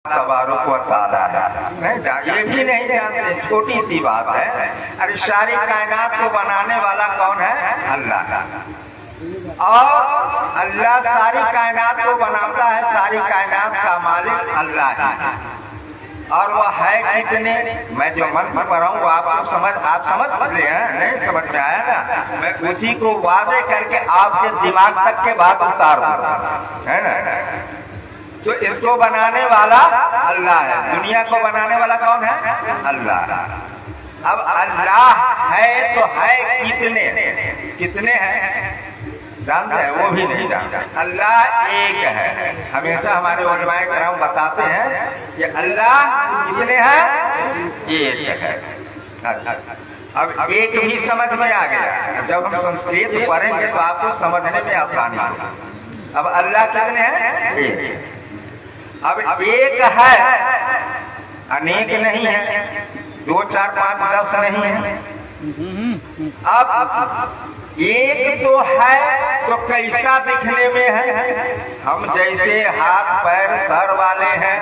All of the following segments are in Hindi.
तबारुक व तआला नहीं, ये भी नहीं जानते, छोटी सी बात है। अरे सारी कायनात को बनाने वाला कौन है? अल्लाह। और अल्लाह सारी कायनात को बनाता है, सारी कायनात का मालिक अल्लाह है। और वह है कितने, मैं जो मंत्र पढ़ाऊँ आप समझ रहे हैं? नहीं समझ में आया ना, मैं उसी को वादे करके आपके दिमाग तक के बात उतार दूंगा, है ना। तो इसको बनाने वाला अल्लाह है, दुनिया को बनाने वाला कौन है? अल्लाह। अब अल्लाह है तो है कितने, कितने हैं जानते हैं? वो भी नहीं जानते। अल्लाह एक है। हमेशा हमारे उलमाए करम बताते हैं कि अल्लाह कितने हैं? एक है। अब एक भी समझ में आ गया, जब हम संस्कृत पढ़ेंगे तो आपको समझने में आसानी होगी। अब अल्लाह कितने हैं? एक। अब एक है, अनेक नहीं है, 2 4 5 10 नहीं है। अब एक तो है तो कैसा दिखने में है? हम जैसे हाथ पैर सर वाले हैं,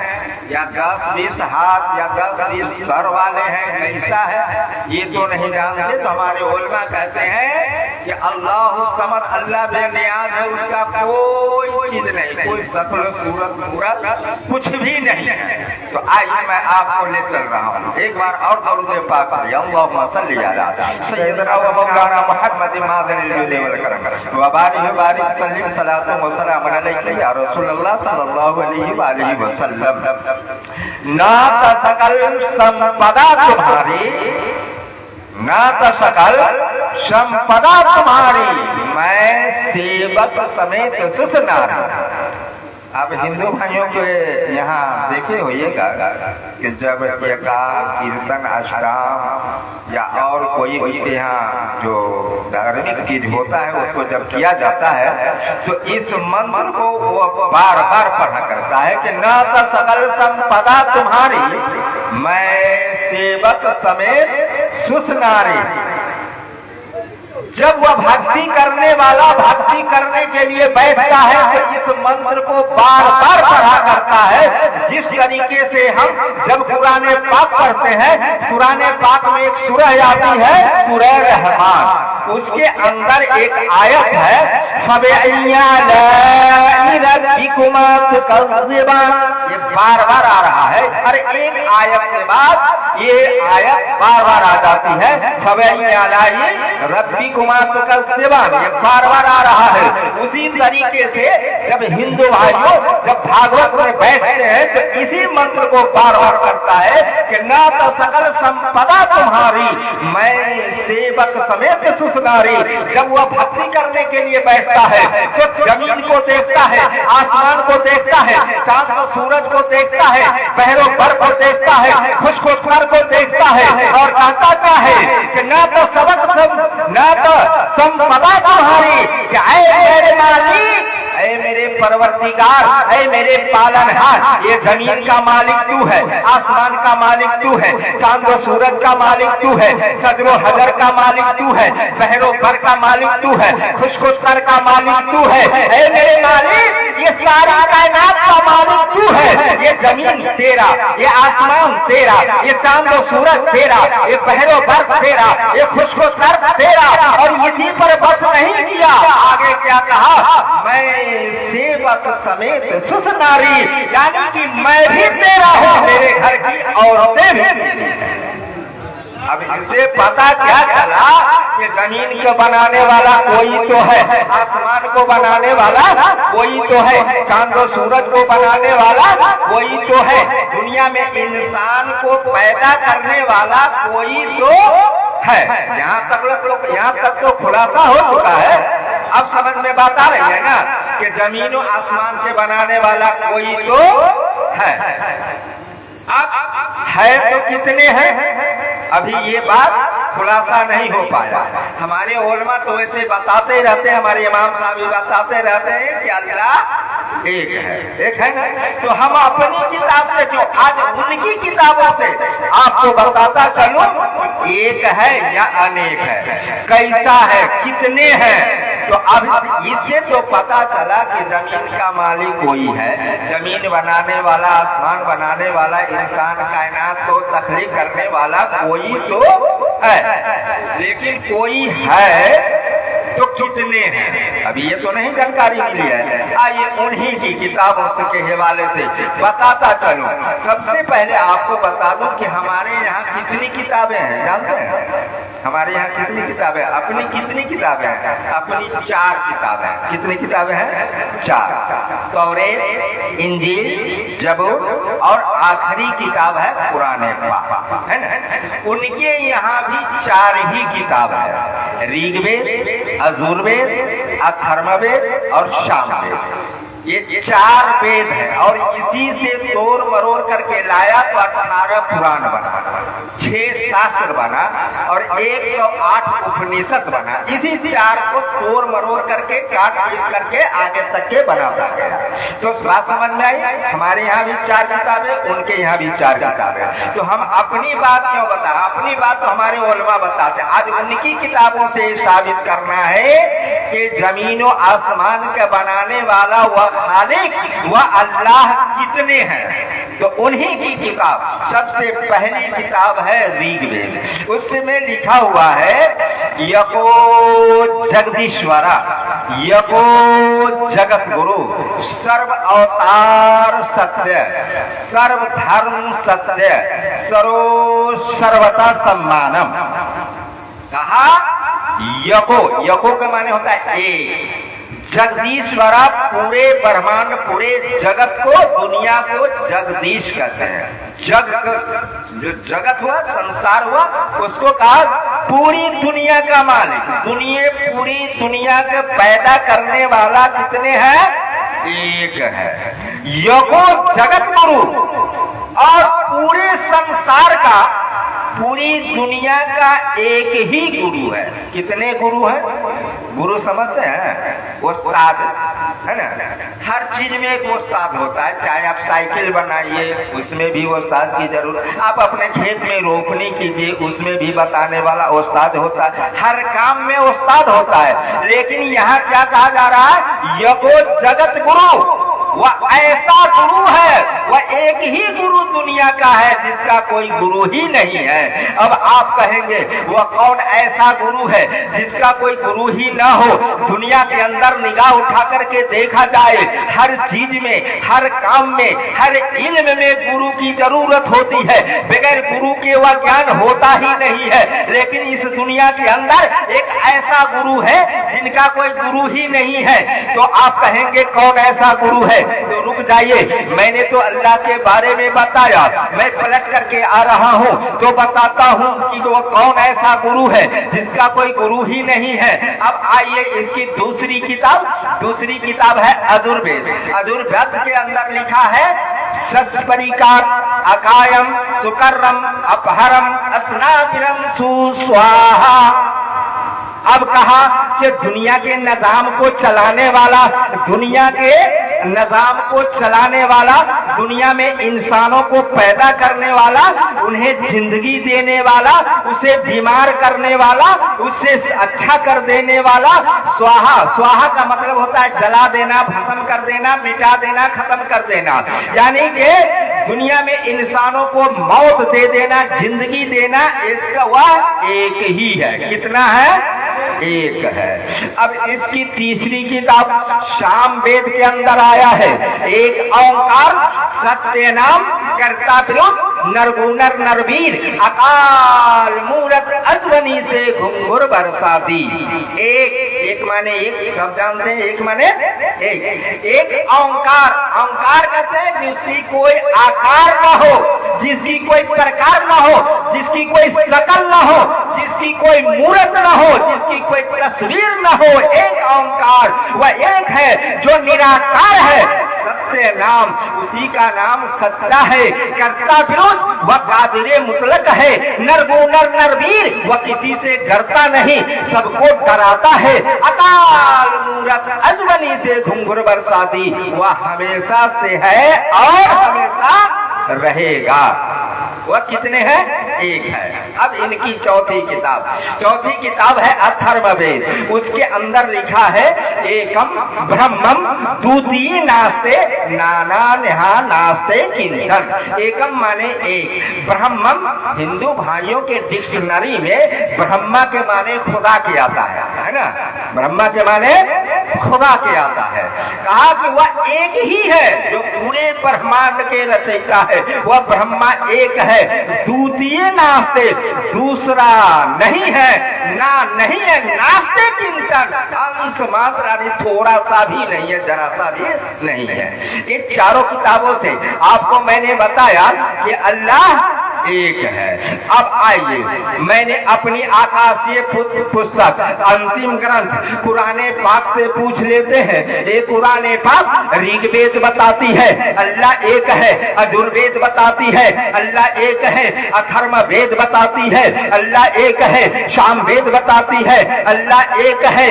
या 10-20 हाथ या 10-20 सर वाले हैं, कैसा है ये तो नहीं जानते। तो हमारे उलमा कहते हैं कि अल्लाह समद, अल्लाह बेनियाज है, उसका कोई चीज नहीं, कोई शक्ल सूरत मूरत कुछ भी नहीं है। तो आइए मैं आपको ले चल रहा हूँ, एक बार और दरूद पाक पढ़िए, अल्लाहुम्मा सल्ली अला सय्यदना व मौलाना मुहम्मद मादनिल वल करम व बारिक सल्लिम सलातु व सलाम अलैका या रसूलल्लाह सल्लल्लाहु अलैहि वसल्लम। ना तो सकल संपदा तुम्हारी, ना तो सकल संपदा तुम्हारी, मैं सेवक समेत सुसनारी। आप हिंदू भाइयों के यहाँ देखे होइएगा कि जब एकांत कीर्तन अष्टाम या और कोई उसके यहाँ जो धार्मिक चीज होता है उसको जब किया जाता है तो इस मंत्र को वो बार बार पढ़ा करता है कि न तो सकल संपदा तुम्हारी, मैं सेवक समेत सुसनारी। जब वह भक्ति करने वाला भक्ति करने के लिए बैठता है तो इस मंत्र को बार बार पढ़ा करता है। जिस तरीके से हम जब कुरान पाक पढ़ते हैं, कुरान पाक में एक सूरह आती है सूरह रहमान, उसके अंदर एक आयत है ये बार बार आ रहा है। और एक आयत के बाद ये आयत बार बार आ जाती है, रब्बी ये बार बार आ रहा है। उसी तरीके से जब हिंदू भाइयों जब भागवत में बैठते हैं तो इसी मंत्र को बार बार करता है कि ना तो सकल संपदा तुम्हारी, मैं सेवक समेत सुसनारी। जब वह भक्ति करने के लिए बैठता है तो जमीन को देखता है, आसमान को देखता है, चांद और सूरज को देखता है, पहरों पर को देखता है, खुशखुशर को देखता है और कहता क्या है कि ना तो ना तो संपदा तुम्हारी, क्या मेरे मालिक, ऐ मेरे परवरदिगार, ऐ मेरे पालनहार, ये जमीन का मालिक तू है, आसमान का मालिक तू है, चांद और सूरज का मालिक तू है, सदरो हजर का मालिक तू है, बहरों पर का मालिक तू है, खुशखुशर का मालिक तू है। ऐ मेरे मालिक, ये सारी कायनात का मालिक तू है। ये जमीन तेरा, ये आसमान तेरा, ये चांद और सूरज तेरा, ये बहरों पर तेरा, ये खुशखुशर तेरा। और इसी पर बस नहीं किया, आगे क्या कहा, मैं सेवक समेत सुसनारी, यानी कि मैं भी तेरा हूँ, मेरे घर की औरतें भी। अब इससे पता क्या चला कि जमीन को बनाने वाला कोई तो है, आसमान को बनाने वाला कोई तो है, चांद और सूरज को बनाने वाला कोई तो है, दुनिया में इंसान को पैदा करने वाला कोई तो है। यहाँ तक तो खुलासा हो चुका है। अब समझ में बात आ रही है ना कि जमीन और आसमान से बनाने वाला कोई तो है। अब है तो कितने हैं, अभी ये बात खुलासा नहीं हो पाया। हमारे उलमा तो ऐसे बताते रहते हैं, हमारे इमाम साहब भी बताते रहते हैं कि अल्लाह एक है ना। तो हम अपनी किताब से, जो आज उनकी किताबों से आपको बताता चलूं, एक है या अनेक है, कैसा है, कितने हैं, तो अब इससे तो पता चला कि जमीन का मालिक कोई है, जमीन बनाने वाला, आसमान बनाने वाला, इंसान कायनात को तख्लीक करने वाला कोई तो है। लेकिन कोई है तो कितने हैं, अभी ये तो नहीं जानकारी मिली है। आइए उन्हीं की किताबों के हवाले से बताता चलूं। सबसे पहले आपको बता दूं कि हमारे यहाँ कितनी किताबें हैं, जानते हैं हमारे यहाँ कितनी किताबें? अपनी कितनी किताबें हैं? अपनी 4 किताबें। कितनी किताबें हैं? 4। तौरेत, इंजील, जबूर और आखिरी किताब है कुरान पाक, है ना। उनके यहाँ भी 4 ही किताब है, ऋग्वेद, यजुर्वेद, अथर्ववेद और सामवेद। ये 4 वेद है और इसी से तोड़ मरोड़ करके लाया तो 18 पुराण बना, 6 शास्त्र बना और 108 उपनिषद बना। इसी 4 को तोड़ मरोड़ करके काट पीस करके आगे तक के बना गया। तो बात समझ में आई? हमारे यहाँ भी 4 किताबें, उनके यहाँ भी 4 किताबें। तो हम अपनी बात क्यों बता, अपनी बात तो हमारे उलमा बताते। आज उनकी किताबों से साबित करना है कि जमीनों आसमान का बनाने वाला वह खालिक, वह अल्लाह कितने हैं। तो उन्हीं की किताब सबसे पहली किताब है ऋग्वेद। उसमें लिखा हुआ है यको जगदीश्वरा, यको जगत गुरु, सर्व अवतार सत्य, सर्व धर्म सत्य, सर्वता सम्मानम। कहा यको, यको का माने होता है एक, जगदीश्वरा पूरे ब्रह्मांड, पूरे जगत को, दुनिया को जगदीश कहते हैं। जो जगत हुआ, संसार हुआ, उसको कहा पूरी दुनिया का मालिक। पूरी दुनिया को पैदा करने वाला कितने हैं? एक है। यको जगत गुरु, और पूरे संसार का, पूरी दुनिया का एक ही गुरु है। कितने गुरु हैं? गुरु समझते हैं? उस्ताद, है ना। हर चीज में एक उस्ताद होता है। चाहे आप साइकिल बनाइए, उसमें भी उस्ताद की जरूरत। आप अपने खेत में रोपनी कीजिए, उसमें भी बताने वाला उस्ताद होता है। हर काम में उस्ताद होता है। लेकिन यहाँ क्या कहा जा रहा है? यको जगत गुरु, वह ऐसा गुरु है, वह एक ही गुरु दुनिया का है जिसका कोई गुरु ही नहीं है। अब आप कहेंगे वह कौन ऐसा गुरु है जिसका कोई गुरु ही ना हो? दुनिया के अंदर निगाह उठा करके देखा जाए, हर चीज में, हर काम में, हर इल्म में गुरु की जरूरत होती है। बगैर गुरु के वह ज्ञान होता ही नहीं है। लेकिन इस दुनिया के अंदर एक ऐसा गुरु है जिनका कोई गुरु ही नहीं है। तो आप कहेंगे कौन ऐसा गुरु है? तो रुक जाइए, मैंने तो अल्लाह के बारे में बताया, मैं पलट करके आ रहा हूँ तो बताता हूँ कि वो कौन ऐसा गुरु है जिसका कोई गुरु ही नहीं है। अब आइए इसकी दूसरी किताब है यजुर्वेद। यजुर्वेद के अंदर लिखा है सस्परिकार अकायम सुकर्रम अपहरम अस्नातिरम सुस्वाहा। अब कहा कि दुनिया के निजाम को चलाने वाला, दुनिया के निजाम को चलाने वाला, दुनिया में इंसानों को पैदा करने वाला, उन्हें जिंदगी देने वाला, उसे बीमार करने वाला, उससे अच्छा कर देने वाला। स्वाहा, स्वाहा का मतलब होता है जला देना, भस्म कर देना, मिटा देना, खत्म कर देना। यानी कि दुनिया में इंसानों को मौत दे देना, जिंदगी देना, इसका वह एक ही है। कितना है? एक है। अब इसकी तीसरी किताब सामवेद के अंदर आया है। एक ओंकार सत्य नाम कर्ता विरुद्ध नरगुनर नरवीर अकाल मूरत अश्वनी से घुंघुर बरसाती। एक माने एक, सब जानते हैं एक माने एक ओंकार। ओंकार कहते हैं जिसकी कोई आकार न हो, जिसकी कोई प्रकार न हो, जिसकी कोई शकल न हो, जिसकी कोई मूर्त न हो, जिसकी कोई तस्वीर न हो। एक ओंकार, वह एक है जो निराकार है। सत्य नाम, उसी का नाम सत्ता है। कर्ता विरुद्ध, वह कादिरे मुतलक है। नरगुनर नरवीर, वह किसी से डरता नहीं, सबको डराता है। अकाल मूरत अजवनी से घुंघुर बरसाती, वह हमेशा से है और हमेशा रहेगा। वह कितने हैं? एक है। अब इनकी चौथी किताब है अथर्ववेद। उसके अंदर लिखा है एकम ब्रह्मम द्वितीय नास्ते नाना नेहा नास्ते किंचन। एकम माने एक, ब्रह्मम हिंदू भाइयों के डिक्शनरी में ब्रह्मा के माने खुदा के आता है ना, ब्रह्मा के माने खुदा के आता है। कहा कि वह एक ही है जो पूरे ब्रह्मांड के रचयिता है, वह ब्रह्मा एक है, द्वितीय नास्ते, दूसरा नहीं है, ना नहीं है, नास्ते किंचन, अंश मात्र थोड़ा सा भी नहीं है, जरा सा भी नहीं है। इन चारों किताबों से आपको मैंने बताया कि अल्लाह एक है। अब आइए, मैंने अपनी आकाशीय पुस्तक अंतिम ग्रंथ कुराने पाक से पूछ लेते हैं। ये कुराने पाक ऋग्वेद बताती है अल्लाह एक है, यजुर्वेद बताती है अल्लाह एक है, अथर्ववेद बताती है अल्लाह एक है, सामवेद बताती है अल्लाह एक है,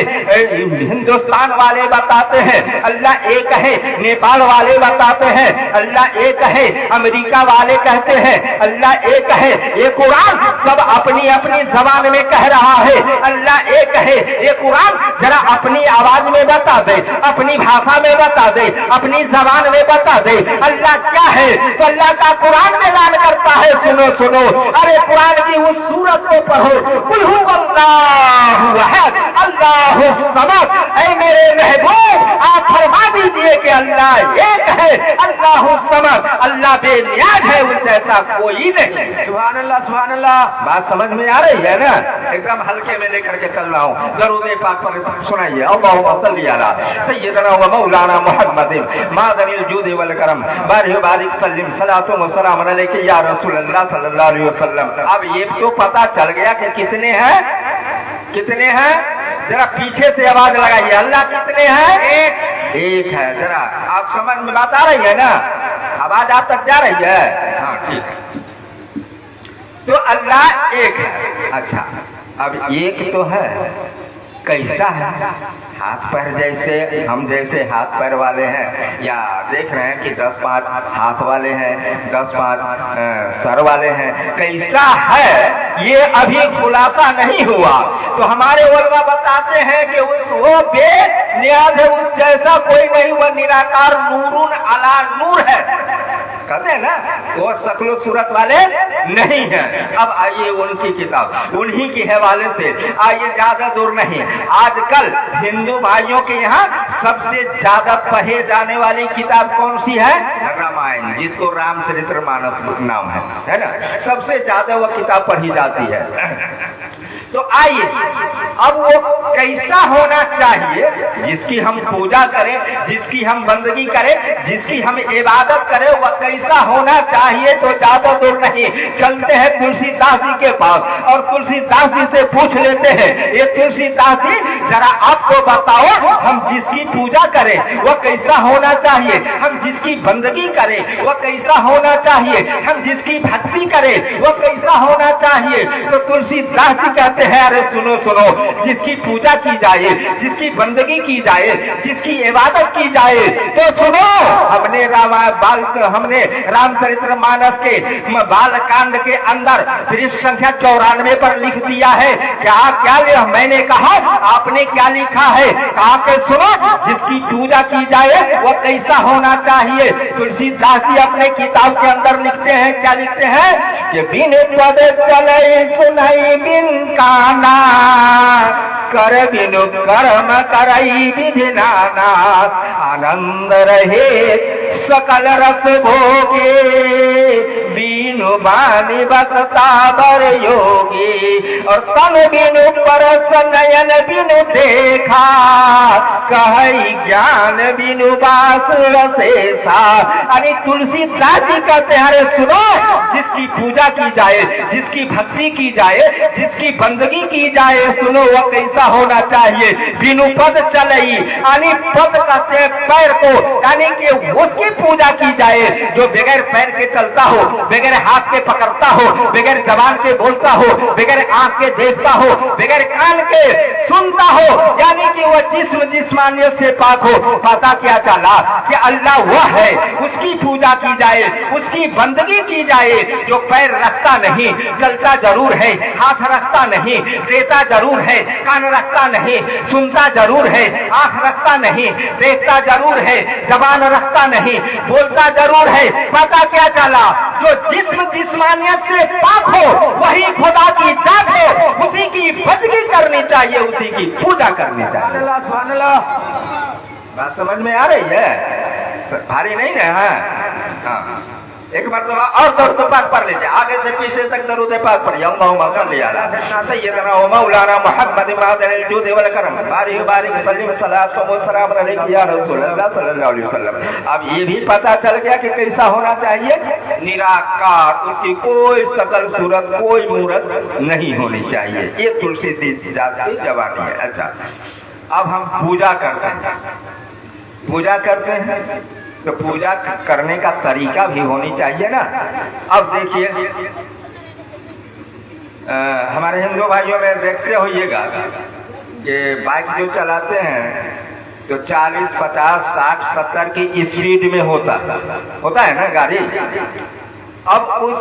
हिंदुस्तान वाले बताते हैं अल्लाह एक है, नेपाल वाले बताते हैं अल्लाह एक है, अमेरिका वाले कहते हैं अल्लाह एक है। ये कुरान सब अपनी अपनी जबान में कह रहा है अल्लाह एक है। ये कुरान जरा अपनी आवाज में बता दे, अपनी भाषा में बता दे, अपनी जबान में बता दे अल्लाह क्या है। तो अल्लाह का कुरान ऐलान करता है, सुनो सुनो, अरे कुरान की उस सूरत को पढ़ो, कुल हु अल्लाहु अहद अल्लाहु समद। ऐ मेरे महबूब आप फरमा दीजिए कि अल्लाह एक है, अल्लाहु समद, अल्लाह बेनियाज है, उस जैसा कोई नहीं। सुभान अल्लाह, सुभान अल्लाह। बात समझ में आ रही है ना? एकदम हल्के में लेकर के चल रहा हूँ, दरूद पाक पर सुनाइए। अल्लाहुम्मा सल्ली अला सय्यदना व मौलाना मुहम्मदिन मादनिल जूद वल करम बारिक बारिक सल्लिम सलातु व सलाम अलैका या रसूल अल्लाह सल्लल्लाहु अलैहि वसल्लम। अब ये तो पता चल गया कि कितने हैं, कितने हैं? जरा पीछे से आवाज लगाइए, अल्लाह कितने हैं? एक है। जरा आप समझ में बात आ रही है ना? आवाज आप तक जा रही है? हाँ ठीक है। तो अल्लाह एक है। अच्छा, अब एक तो है, कैसा है? हाथ पैर जैसे हम जैसे हाथ पैर वाले हैं, या देख रहे हैं कि 10 5 हाथ वाले हैं, 10 5 सर वाले हैं, कैसा है ये अभी खुलासा नहीं हुआ। तो हमारे उलमा बताते हैं कि वो बेनियाज है, उस जैसा कोई नहीं, वह निराकार नूरुन अला नूर है, कहते हैं ना, वो शक्ल सूरत वाले नहीं है। अब आइए उनकी किताब, उन्हीं के हवाले से आइए, ज्यादा दूर नहीं। आजकल हिंदू भाइयों के यहाँ सबसे ज्यादा पढ़े जाने वाली किताब कौन सी है? रामायण, जिसको रामचरितमानस नाम है ना, सबसे ज्यादा वह किताब पढ़ी जाती है। तो आइए, अब वो कैसा होना चाहिए जिसकी हम पूजा करें, जिसकी हम बंदगी करें, जिसकी हम इबादत करें, वह कैसा होना चाहिए। तो ज्यादा दूर नहीं, चलते हैं तुलसीदास जी के पास और तुलसीदास जी से पूछ लेते हैं, ये तुलसीदास जी जरा आपको बताओ, हम जिसकी पूजा करें वह कैसा होना चाहिए, हम जिसकी बंदगी करें वह कैसा होना चाहिए, हम जिसकी भक्ति करें वह कैसा होना चाहिए। तो तुलसीदास जी कहते हैं, अरे सुनो सुनो, जिसकी पूजा की जाए, जिसकी बंदगी की जाए, जिसकी इबादत की जाए, तो सुनो, हमने रामचरितमानस के बाल कांड के अंदर पृष्ठ संख्या 94 पर लिख दिया है। क्या मैंने कहा, आपने क्या लिखा है? कहा कि सुनो, जिसकी पूजा की जाए वह कैसा होना चाहिए। तुलसीदास जी अपने किताब के अंदर लिखते हैं, क्या लिखते हैं कि बिन पद चले सुनई बिन काना, कर बिनु कर्म करई विधिनाना, आनंद रहे सकल रस भोगे, बीनु बानी बक्ता बर योगी, और तन बिनु परस नयन बिनु देखा, कही ज्ञान बिनु बास रसेसा। अरे तुलसीदास जी कहते हैं, अरे सुनो, जिसकी पूजा की जाए, जिसकी भक्ति की जाए, जिसकी बंदगी की जाए, सुनो वह कैसा होना चाहिए। बिनु पद चलई, यानी पद कहते पैर को, यानी कि उसकी पूजा की जाए जो बगैर पैर के चलता हो, बगैर हाथ हाथ के पकड़ता हो, बगैर जबान के बोलता हो, बगैर आंख के देखता हो, बगैर कान के सुनता हो, यानी कि वह जिस्मानियत से पाक हो। पता क्या चला कि अल्लाह वह है, उसकी पूजा की जाए, उसकी बंदगी की जाए जो पैर रखता नहीं, चलता जरूर है, हाथ रखता नहीं, देता जरूर है, कान रखता नहीं, सुनता जरूर है, आंख रखता नहीं, देखता जरूर है, जबान रखता नहीं, बोलता जरूर है। पता क्या चला, जो जिस्मानियत से पाक हो वही खुदा की जात हो, उसी की बंदगी करनी चाहिए, उसी की पूजा करनी चाहिए। बात समझ में आ रही है? भारी नहीं है? हाँ, एक मरतबा और दरूद पाक पढ़ लीजिए, आगे से पीछे तक दरूद पाक पढ़िए। अल्लाहुम्मा सल्ली अला सय्यदना व मौलाना मुहम्मद मादल जूद वल करम बारिक बारिक सल्लि सलात व सलाम अलैका या रसूलल्लाह सल्लल्लाहु अलैहि वसल्लम। अब ये भी पता चल गया कि कैसा होना चाहिए, निराकार, उसकी कोई शकल सूरत, कोई मूरत नहीं होनी चाहिए। ये तुलसी जात की जवानी है। अच्छा, अब हम पूजा करते हैं, पूजा करते हैं तो पूजा करने का तरीका भी होनी चाहिए ना। अब देखिए, हमारे हिंदू भाइयों में देखते होइएगा कि बाइक जो चलाते हैं तो 40, 50, 60, 70 की स्पीड में होता है ना गाड़ी। अब उस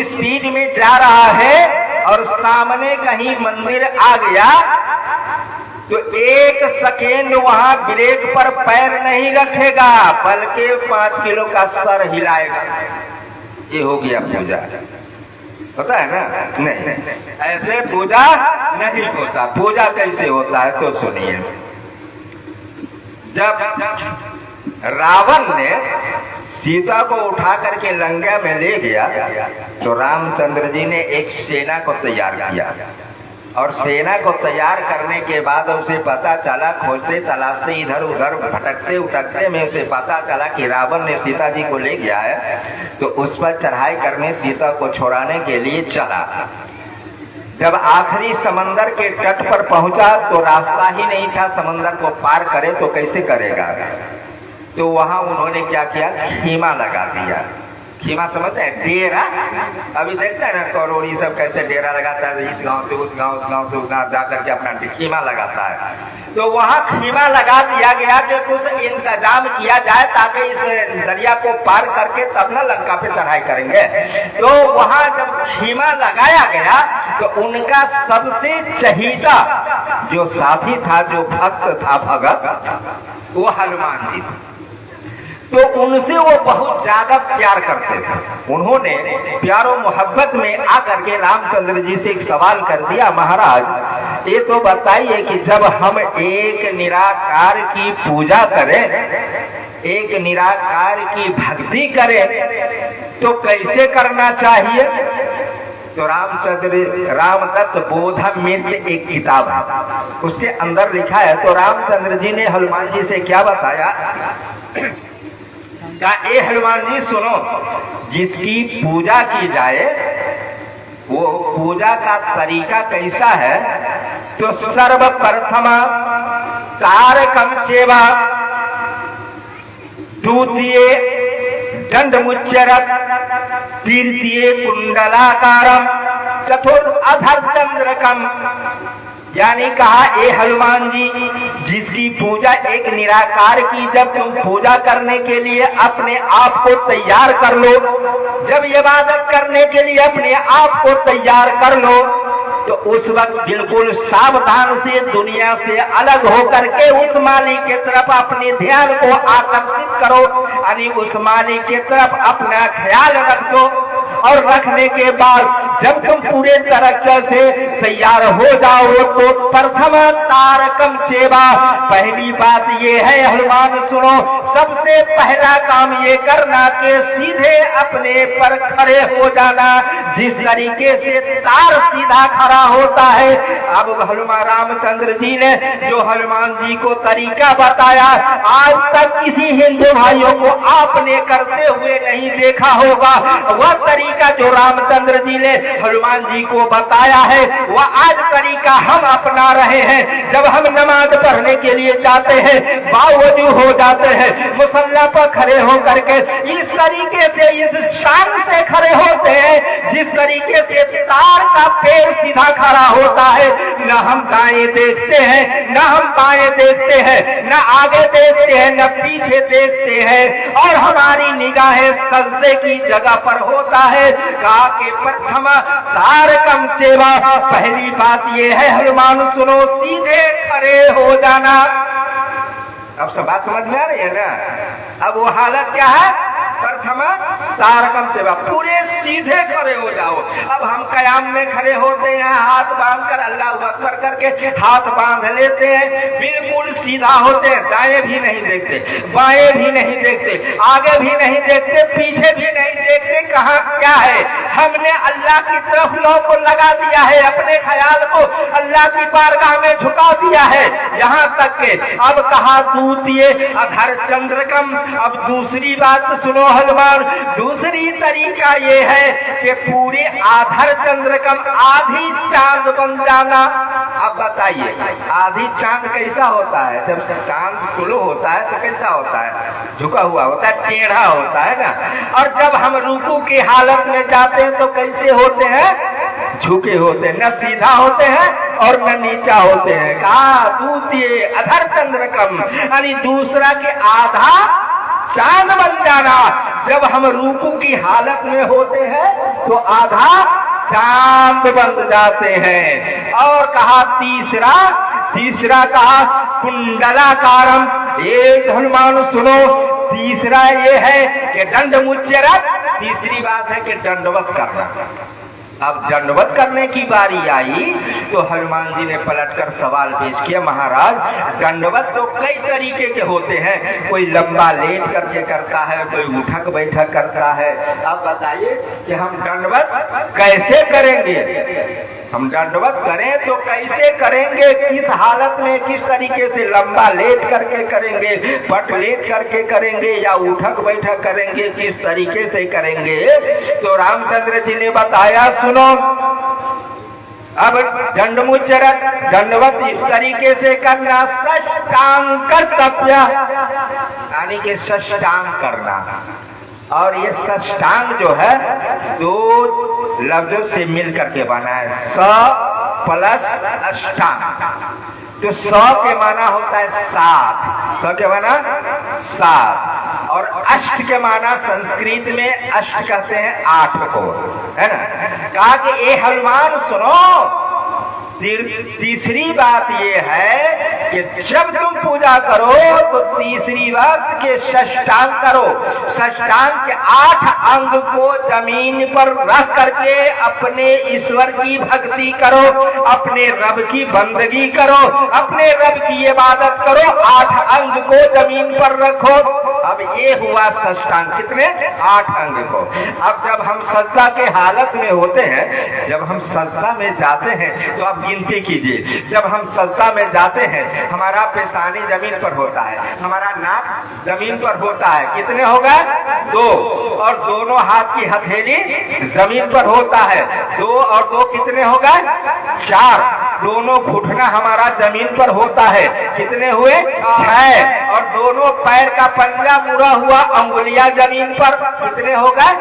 स्पीड में जा रहा है और सामने कहीं मंदिर आ गया तो 1 सेकेंड वहां ब्रेक पर पैर नहीं रखेगा, बल्कि 5 किलो का सर हिलाएगा। ये हो गया पूजा। होता है ना? नहीं, ऐसे पूजा नहीं होता। पूजा कैसे होता है तो सुनिए। जब रावण ने सीता को उठा करके लंका में ले गया तो रामचंद्र जी ने एक सेना को तैयार किया, और सेना को तैयार करने के बाद उसे पता चला, खोजते तलाशते इधर उधर भटकते उटकते में उसे पता चला कि रावण ने सीता जी को ले गया है। तो उस पर चढ़ाई करने, सीता को छुड़ाने के लिए चला। जब आखिरी समंदर के तट पर पहुंचा तो रास्ता ही नहीं था, समंदर को पार करे तो कैसे करेगा। तो वहां उन्होंने क्या किया, खीमा लगा दिया। खीमा समझते हैं? डेरा। अभी देखते हैं ना करोड़ी सब कैसे डेरा लगाता है, इस गांव से उस गांव, उस गांव से उस गांव जाकर के अपना खीमा लगाता है। तो वहां खीमा लगा दिया गया कि कुछ इंतजाम किया जाए ताकि इस दरिया को पार करके तब ना लंका पे चढ़ाई करेंगे। तो वहां जब खीमा लगाया गया तो उनका सबसे चहीता जो साथी था, जो भक्त था, भगत, वो हनुमान जी। तो उनसे वो बहुत ज्यादा प्यार करते थे। उन्होंने प्यारो मोहब्बत में आकर के रामचंद्र जी से एक सवाल कर दिया, महाराज ये तो बताइए कि जब हम एक निराकार की पूजा करें, एक निराकार की भक्ति करें तो कैसे करना चाहिए। तो रामदत्त बोधामृत एक किताब है, उसके अंदर लिखा है। तो रामचंद्र जी ने हनुमान जी से क्या बताया, कहा ए हनुमान जी सुनो, जिसकी पूजा की जाए वो पूजा का तरीका कैसा है। तो सर्वप्रथम तारकम सेवा, द्वितीय दंडमुच्चरत, तृतीय कुंडलाकारम, चतुर्थ अधरचंद्रकम। यानी कहा ए हनुमान जी, जिसकी पूजा एक निराकार की जब तुम पूजा करने के लिए अपने आप को तैयार कर लो, जब इबादत करने के लिए अपने आप को तैयार कर लो तो उस वक्त बिल्कुल सावधान से दुनिया से अलग होकर के उस मालिक की तरफ अपने ध्यान को आकर्षित करो, यानी उस मालिक की तरफ अपना ख्याल रख दो। और रखने के बाद जब तुम पूरे तरह से तैयार हो जाओ तो प्रथम तारकम सेवा, पहली बात ये है हनुमान सुनो, सबसे पहला काम ये करना कि सीधे अपने पर खड़े हो जाना। जिस तरीके से तार सीधा खड़ा होता है, अब हनुमान रामचंद्र जी ने जो हनुमान जी को तरीका बताया, आज तक किसी हिंदू भाइयों को आपने करते हुए नहीं देखा होगा। वह तरीका जो रामचंद्र जी ने हनुमान जी को बताया है वह आज तरीका हम अपना रहे हैं। जब हम नमाज पढ़ने के लिए जाते हैं, बावजू हो जाते हैं, मुसल्ला पर खड़े होकर के इस तरीके से, इस शान से खड़े होते हैं जिस तरीके से तार का पेड़ सीधा खड़ा होता है। न हम दाएं देखते हैं, न हम बाएं देखते हैं, न आगे देखते हैं, न पीछे देखते हैं, और हमारी निगाहें सजदे की जगह पर होता है। कहा कि प्रथम तारकम सेवा, पहली बात ये है हनुमान सुनो, सीधे खड़े हो जाना। अब सब बात समझ में आ रही है ना? अब वो हालत क्या है? प्रथम तारकम सेवा, पूरे सीधे खड़े हो जाओ। अब हम कयाम में खड़े होते हैं, हाथ बांध कर अल्लाह अकबर करके हाथ बांध लेते हैं, बिल्कुल सीधा होते हैं, दाएं भी नहीं देखते, बाएं भी नहीं देखते, आगे भी नहीं देखते, पीछे भी नहीं देखते, कहाँ क्या है। हमने अल्लाह की तरफ लोगों को लगा दिया है, अपने ख्याल को अल्लाह की बारगाह में झुका दिया है। यहाँ तक के अब कहा दूतिये अधर चंद्रकम। अब दूसरी बात सुनो हनुमान, दूसरी तरीका ये है कि पूरे आधर चंद्रकम, आधी चांद बन जाना। अब बताइए आधी चांद कैसा होता है? जब चांद तुलो होता है तो कैसा होता है? झुका हुआ होता है, टेढ़ा होता है ना। और जब हम रुकू की हालत में जाते हैं तो कैसे होते हैं? झुके होते हैं, न सीधा होते हैं और न नीचा होते हैं। कहा दूतिये अधर चंद्रकम, यानी दूसरा के आधा चांद बन जाना। जब हम रुकू की हालत में होते हैं तो आधा चांद बन जाते हैं। और कहा तीसरा कहा कुंडलाकारम। एक हनुमान सुनो, तीसरा ये है कि दंड मुच्चरत। तीसरी बात है कि दंडवत करना। अब दंडवत करने की बारी आई तो हनुमान जी ने पलटकर सवाल पेश किया, महाराज दंडवत तो कई तरीके के होते हैं, कोई लंबा लेट करके करता है, कोई उठक बैठक करता है। अब बताइए कि हम दंडवत कैसे करेंगे? हम दंडवत करें तो कैसे करेंगे? किस हालत में, किस तरीके से? लंबा लेट करके करेंगे, पट लेट करके करेंगे, या उठक बैठक करेंगे? किस तरीके से करेंगे? तो रामचंद्र जी ने बताया, सुनो, अब दंडमुच्चरत, दंडवत इस तरीके से करना, सष्टांग कर्तव्य, यानी कि सष्टांग करना। और ये सष्टांग जो है दो लफ्जों से मिल करके बना है, स प्लस अष्टांग। तो 100 के माना होता है 7, 100 के माना 7, और अष्ट के माना संस्कृत में अष्ट कहते हैं 8 को, है ना। कहा कि ये हनुमान सुनो, तीसरी बात ये है कि जब तुम पूजा करो तो तीसरी बात के सष्टांग करो। सष्टांग के 8 अंग को जमीन पर रख करके अपने ईश्वर की भक्ति करो, अपने रब की बंदगी करो, अपने रब की इबादत करो। 8 अंग को जमीन पर रखो। अब ये हुआ सष्टांग, कितने? 8 अंग को। अब जब हम सज्जा के हालत में होते हैं, जब हम सज्जा में जाते हैं तो अब गिनती कीजिए। जब हम सज्जा में जाते हैं, हमारा पेशानी जमीन पर होता है, हमारा नाक जमीन पर होता है, कितने हो गए? 2, और दोनों हाथ की हथेली जमीन पर होता है, 2 और 2 कितने हो गए? 4। दोनों घुटना हमारा जमीन पर होता है, कितने हुए? 6। और दोनों पैर का पंजा मुड़ा हुआ अंगुलियां जमीन पर, कितने हो गए?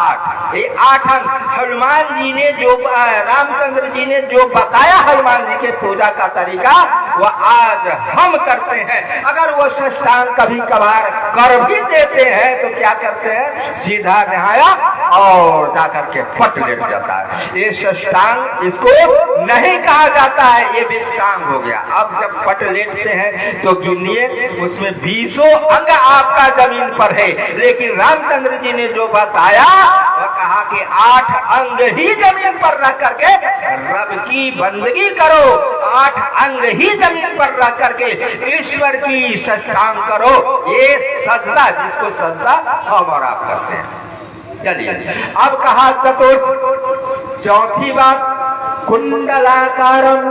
8। ये 8 अंग हनुमान जी ने जो, रामचंद्र जी ने जो बताया हनुमान जी के पूजा का तरीका, वो आज हम करते हैं। अगर वो सष्टांग कभी कभार कर भी देते हैं तो क्या करते हैं? सीधा नहाया और जाकर के पट लेट जाता है। ये सष्टांग इसको नहीं कहा जाता है, ये विष्टांग हो गया। अब जब पट लेटते हैं तो गिनिए, उसमें 20 अंग आपका जमीन पर है, लेकिन रामचंद्र जी ने जो बताया वो कहा कि 8 अंग ही जमीन पर रख करके रब की बंदगी करो, 8 अंग ही जमीन पर रख करके ईश्वर की सष्टांग करो। ये सज्जा, जिसको सज्जा हम और आप करते हैं। चलिए अब कहा चतुर्थ, चौथी बात कुंडलाकारम।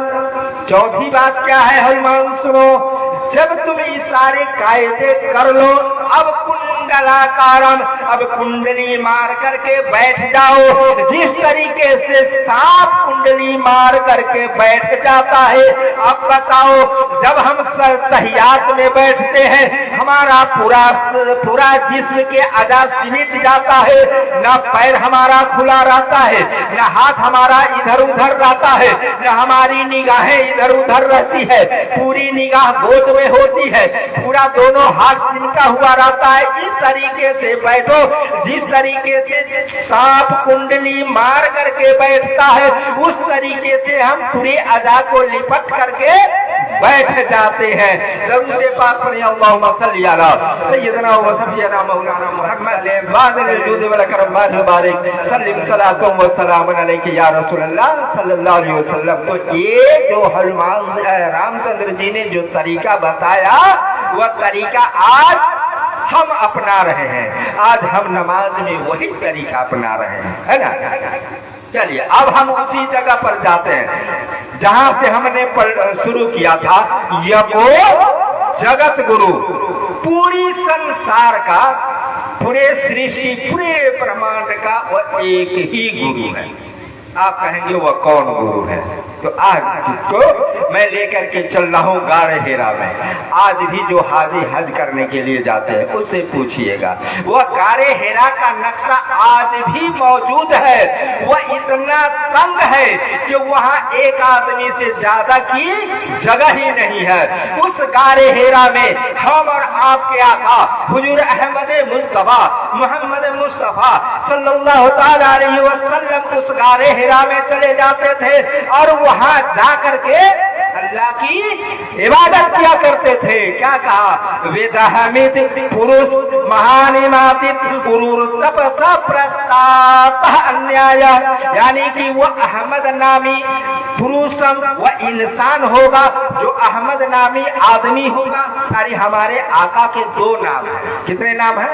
चौथी बात क्या है हनुमान सुनो, जब तुम ये सारे कायदे कर लो, अब कुंडल कलाकारम, अब कुंडली मार करके बैठ जाओ। जिस तरीके से सांप कुंडली मार करके बैठ जाता है, अब बताओ जब हम तहियात में बैठते हैं हमारा पूरा जिस्म के अज़ा सिमट जाता है, ना पैर हमारा खुला रहता है, ना हाथ हमारा इधर उधर रहता है, ना हमारी निगाहें इधर उधर रहती है, पूरी निगाह गोद में होती है, पूरा दोनों हाथ सिमटा हुआ रहता है। इस तरीके से बैठो जिस तरीके से सांप कुंडली मार करके बैठता है, उस तरीके से हम पूरे अज़ा को लिपट करके बैठ जाते हैं। ज़रूर पाक पढ़िए अल्लाहुम्मा सल्ली अला सय्यदना व सफीना मौलाना मुहम्मद वादिल जुद वल करम बारिक सल्लिम सलातुम व सलामुन अलैका या रसूलल्लाह सल्लल्लाहु अलैहि वसल्लम। तो ये जो हनुमान रामचंद्र जी ने जो तरीका बताया, वह तरीका आज हम अपना रहे हैं। आज हम नमाज में वही तरीका अपना रहे हैं, है ना। चलिए अब हम उसी जगह पर जाते हैं जहां से हमने शुरू किया था। यको जगत गुरु, पूरी संसार का, पूरे सृष्टि, पूरे ब्रह्मांड का वह एक ही गुरु है। आप कहेंगे वह कौन गुरु है? तो आज जिसको मैं लेकर के चल रहा हूँ गारे हेरा में, आज भी जो हाजी हज करने के लिए जाते हैं उससे पूछिएगा, वह गारे हेरा का नक्शा आज भी मौजूद है। वह इतना तंग है कि वहाँ एक आदमी से ज्यादा की जगह ही नहीं है। उस गारे हेरा में हम और आपके आका हुजूर अहमद मुस्तफा मोहम्मद मुस्तफा सल्लल्लाहु तआला अलैहि वसल्लम उस गारे हेरा में चले जाते थे और वहां जाकर के अल्लाह की इबादत किया करते थे। क्या कहा? वेदहमित पुरुष महानिमातित पुरुष तपसा प्रस्तात अन्याय, यानी कि वो अहमद नामी पुरुषम वह इंसान होगा, जो अहमद नामी आदमी होगा। अरे हमारे आका के दो नाम है। कितने नाम है?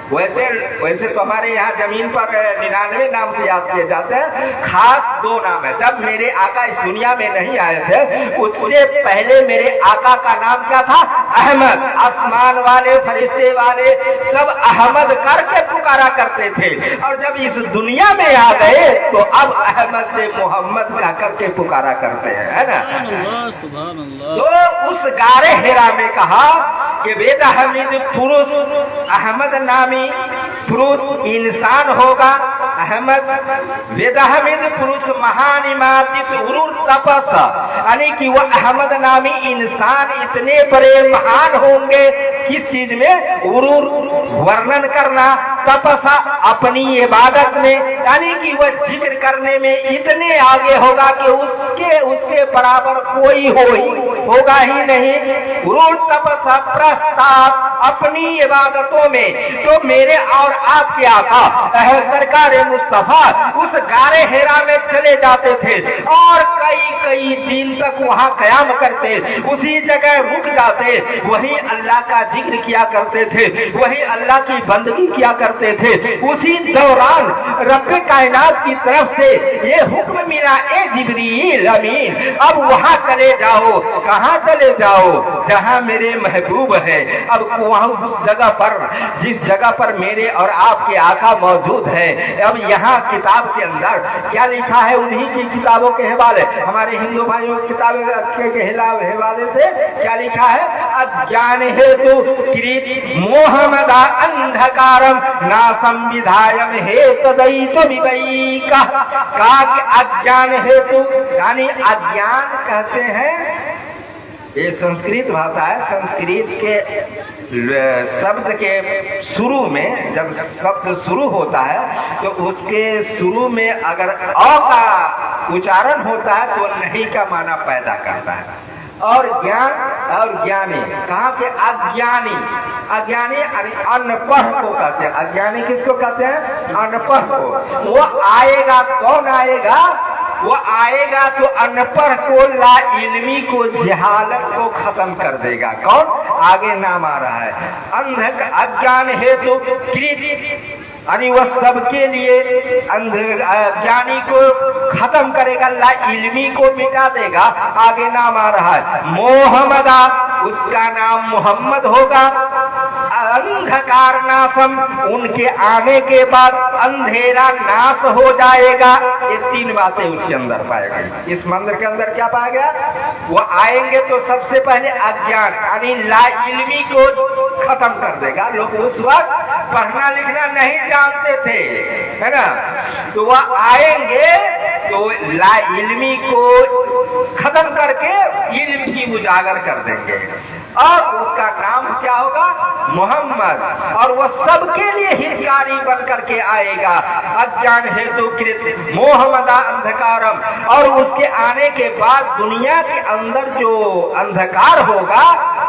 वैसे तो हमारे यहाँ जमीन पर 99 नाम से याद किए जाते हैं, खास दो नाम है। जब मेरे आका इस दुनिया में नहीं आए थे उससे पहले मेरे आका का नाम क्या था? अहमद। आसमान वाले फरिश्ते वाले सब अहमद करके पुकारा करते थे, और जब इस दुनिया में आ गए तो अब अहमद से मोहम्मद का करके पुकारा करते हैं, है ना। तो उस गारे हेरा में कहा कि वेदा हमीद पुरुष अहमद नामी पुरुष इंसान होगा। अहमद वेदा हमीद पुरुष महानिमातित उरुर तपस, यानी कि वह अहमद नामी इंसान इतने बड़े महान होंगे। किस चीज में? उरुर वर्णन करना, तपसा अपनी इबादत में, यानी कि वह जिक्र करने में इतने आगे होगा कि उसके बराबर कोई होगा ही नहीं। उरुर तपसा प्रस्ताव अपनी इबादतों में। तो मेरे और आपके आका सरकार मुस्तफा उस गारे हेरा में चले जाते थे और कई दिन तक वहाँ कयाम करते, उसी जगह रुक जाते, वही अल्लाह का जिक्र किया करते थे, वही अल्लाह की बंदगी किया करते थे। उसी दौरान रब कायनात की तरफ से ये हुक्म मिला, ए जिब्रील अमीन अब वहाँ चले जाओ। कहाँ चले जाओ? जहाँ मेरे महबूब है। अब वहाँ उस जगह पर, जिस जगह पर मेरे और आपके आका मौजूद है। अब यहाँ किताब के अंदर क्या लिखा है? उन्हीं की किताबों के हवाले, हमारे हिंदू भाइयों की किताबों के हवाले से क्या लिखा है? अज्ञान हेतु कृत मोहमदा अंधकारम ना संविधायम हेतु दैतो विवैका। अज्ञान हेतु, यानी अज्ञान कहते हैं, ये संस्कृत भाषा है। संस्कृत के शब्द के शुरू में, जब शब्द शुरू होता है तो उसके शुरू में अगर अ का उच्चारण होता है तो नहीं का माना पैदा करता है। और ज्ञान और ज्ञानी, कहा के अज्ञानी, अज्ञानी अनपढ़ को कहते हैं। अज्ञानी किसको कहते हैं? अनपढ़ को। वो आएगा, कौन आएगा? वो आएगा तो अनपढ़ को, ला इल्मी को, जहालत को खत्म कर देगा। कौन? आगे नाम आ रहा है। अंध अज्ञान हेतु यानी वह सबके लिए ज्ञानी को खत्म करेगा, ला इल्मी को मिटा देगा। आगे नाम आ रहा है मोहम्मदा, उसका नाम मोहम्मद होगा। अंधकार नाशम, उनके आने के बाद अंधेरा नाश हो जाएगा। ये तीन बातें उसके अंदर पाएगा। इस मंदिर के अंदर क्या पाया गया? वो आएंगे तो सबसे पहले अज्ञान यानी लाइल्मी को खत्म कर देगा। लोग उस वक्त पढ़ना लिखना नहीं जानते थे, है ना, तो वह आएंगे तो लाइल्मी को खत्म करके इल्म की उजागर कर देंगे और उसका नाम क्या होगा? मोहम्मद। और वह सबके लिए हितकारी बन करके आएगा। अज्ञान हेतु कृत मोहम्मदा अंधकारम, और उसके आने के बाद दुनिया के अंदर जो अंधकार होगा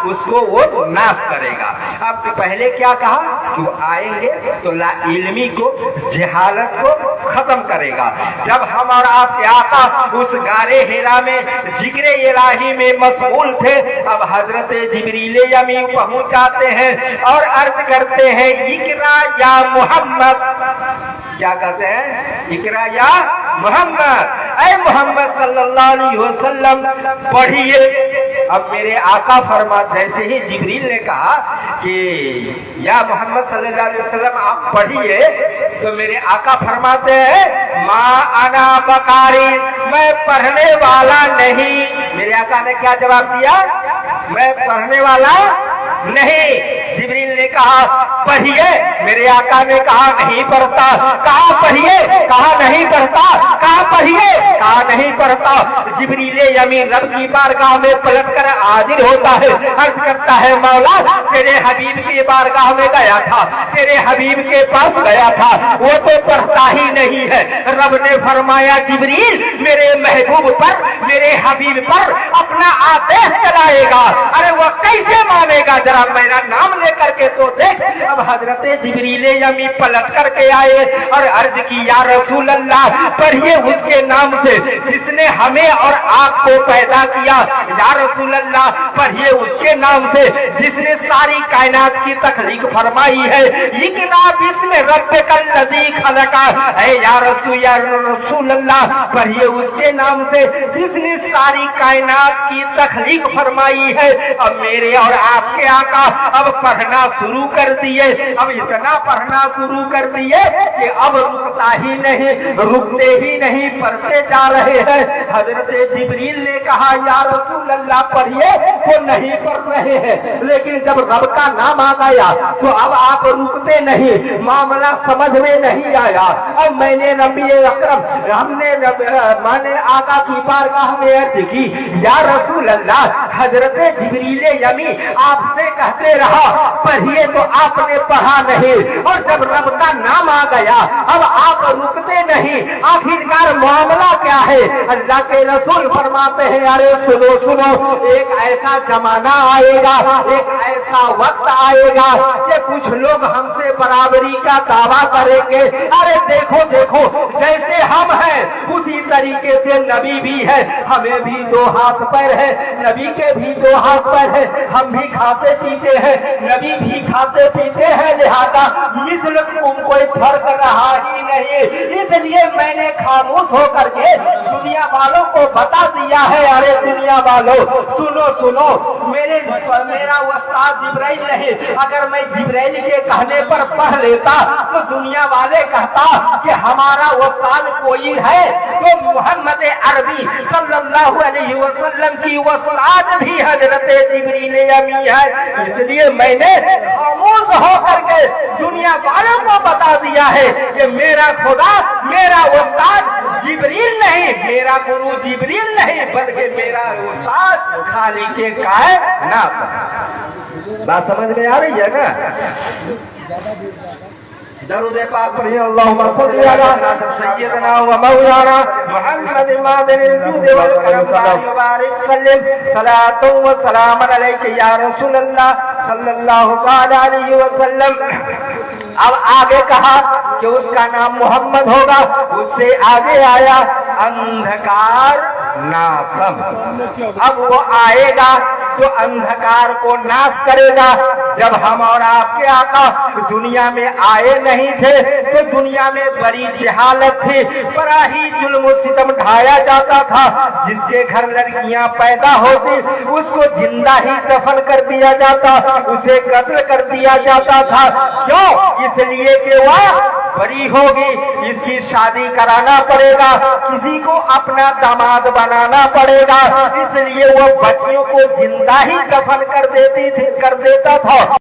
उसको वो नाश करेगा। अब तो पहले क्या कहा कि वो आएंगे तो ला इल्मी को, जहालत को खत्म करेगा। जब हम और आप आका उस गारे हेरा में जिक्र इलाही में मशगूल थे, अब हजरत जिब्रील अमीन पहुंच जाते हैं और अर्ज करते हैं इकरा या मोहम्मद। क्या कहते हैं? इकरा या मोहम्मद, ऐ मोहम्मद सल्लल्लाहु अलैहि वसल्लम पढ़िए। अब मेरे आका फरमा, जैसे ही जिब्रील ने कहा कि या मोहम्मद सल्लल्लाहु अलैहि वसल्लम आप पढ़िए, तो मेरे आका फरमाते हैं माँ अना बकारी, मैं पढ़ने वाला नहीं। मेरे आका ने क्या जवाब दिया? मैं पढ़ने वाला नहीं। जिब्रील ने कहा पढ़िए, मेरे आका ने कहा नहीं पढ़ता। कहा पढ़िए, कहा नहीं पढ़ता। कहा पढ़िए, कहा नहीं पढ़ता। जिब्रील अमीन रब की बारगाह में पलटकर हाजिर होता है, अर्ज करता है मौला तेरे हबीब की बारगाह में गया था, तेरे हबीब के पास गया था, वो तो पढ़ता ही नहीं है। रब ने फरमाया जिब्रील मेरे महबूब पर, मेरे हबीब पर अपना आदेश चलाएगा। अरे वो कैसे मानेगा? जरा मेरा नाम लेकर के तो देख। अब हजरत जिब्रील अमीन पलट करके आए और अर्ज की या रसूल अल्लाह पढ़िए उसके नाम से जिसने हमें और आपको पैदा किया। या रसूल अल्लाह पढ़िए उसके नाम से जिसने सारी कायनात की तखलीक फरमाई है। इकरा बिस्म रब्बिकल लज़ी खलका, है या रसूल अल्लाह पढ़िए उसके नाम से जिसने सारी कायनात की तखलीक फरमाई है। अब मेरे और आपके आका अब पढ़ना शुरू कर दिए। अब इतना पढ़ना शुरू कर दिए कि अब रुकता ही नहीं, रुकते ही नहीं, पढ़ते जा रहे हैं। हजरत जिब्रील ने कहा या रसूल अल्लाह पढ़िए, वो नहीं पढ़ रहे हैं, लेकिन जब रब का नाम आ गया तो अब आप रुकते नहीं। मामला समझ में नहीं आया। अब मैंने नबी अकरम मैंने आका की बारगाह में अर्ज की या रसूल अल्लाह हजरत जिब्रील अमीन आपसे कहते रहा पढ़िए, तो आपने पढ़ा नहीं, और जब रब का नाम आ गया अब आप रुकते नहीं। आखिरकार मामला क्या है? अल्लाह के रसूल फरमाते हैं अरे सुनो सुनो, एक ऐसा जमाना आएगा, एक ऐसा वक्त आएगा कि कुछ लोग हमसे बराबरी का दावा करेंगे। अरे देखो देखो, जैसे हम हैं उसी तरीके से नबी भी है, हमें भी दो हाथ पैर है, नबी के भी दो हाथ पैर है, हम भी खाते पीते हैं, नबी भी खाते पीते हैं, लिहाजा मिस्ल कोई फर्क रहा ही नहीं। इसलिए मैंने खामोश होकर के दुनिया वालों को बता दिया है। अरे दुनिया वालों सुनो सुनो, मेरा उस्ताद जिब्राइल नहीं, अगर मैं जिब्राइल के कहने पर पढ़ लेता तो दुनिया वाले कहता कि हमारा उस्ताद कोई है तो मोहम्मद अरबी सल्लल्लाहु अलैहि वसल्लम की उस्ताद भी हजरत जिब्रील अमीन है। इसलिए मैंने खामोश होकर के दुनिया वालों को बता दिया है कि मेरा खुदा, मेरा उस्ताद जिब्रील नहीं, मेरा गुरु जिब्रील नहीं, बल्कि मेरा उस्ताद खाली के कायनात। बात समझ में आ रही है ना? दरूद पाक पढ़िए अल्लाहुम्मा सल्ली अला सय्यिदना व मौलाना मुहम्मद मादिनिल जुद वल करम मुबारक सल्लम सलातु व सलाम अलैका या रसूल अल्लाह सल्लल्लाहु अलैहि वसल्लम। अब आगे कहा कि उसका नाम मोहम्मद होगा, उससे आगे आया अंधकार नासम। अब वो आएगा जो अंधकार को नाश करेगा। जब हम और आपके आका दुनिया में आए नहीं थे तो दुनिया में बड़ी जहालत थी, बड़ा ही जुल्म सितम ढाया जाता था। जिसके घर लड़कियां पैदा होती उसको जिंदा ही दफन कर दिया जाता, उसे कत्ल कर दिया जाता था। क्यों? इसलिए कि वह बड़ी होगी, इसकी शादी कराना पड़ेगा, किसी को अपना दामाद बनाना पड़ेगा, इसलिए वो बच्चियों को जिंदा ही दफन कर देता था।